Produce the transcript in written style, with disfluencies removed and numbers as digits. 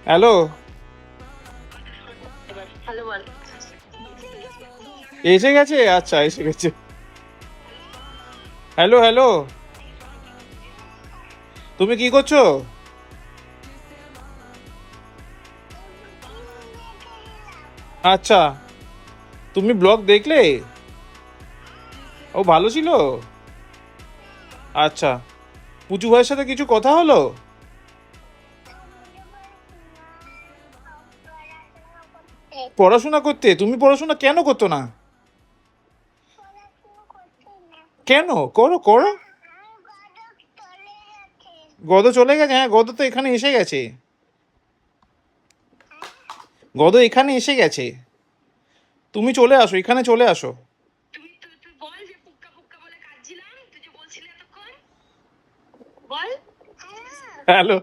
Hello, hello বল। এসে গেছে? আচ্ছা, এসে গেছে। হ্যালো হ্যালো, তুমি কি করছো? আচ্ছা, তুমি ব্লগ দেখলে? ও ভালো ছিল। আচ্ছা, পুচু ভাইয়ের সাথে কিছু কথা হলো? পড়াশোনা করতে? তুমি পড়াশোনা কেন করতো না? কেন? করো করো। গদ চলে গেছে? হ্যাঁ, গদ তো এখানে এসে গেছে। গদ এখানে এসে গেছে। তুমি চলে আসো, এখানে চলে আসো। তুই তুই তুই বল যে পুক্কা পুক্কা বলে কাঁদছিলাম, তুই যে বলছিলি এতক্ষণ। বল। হ্যালো।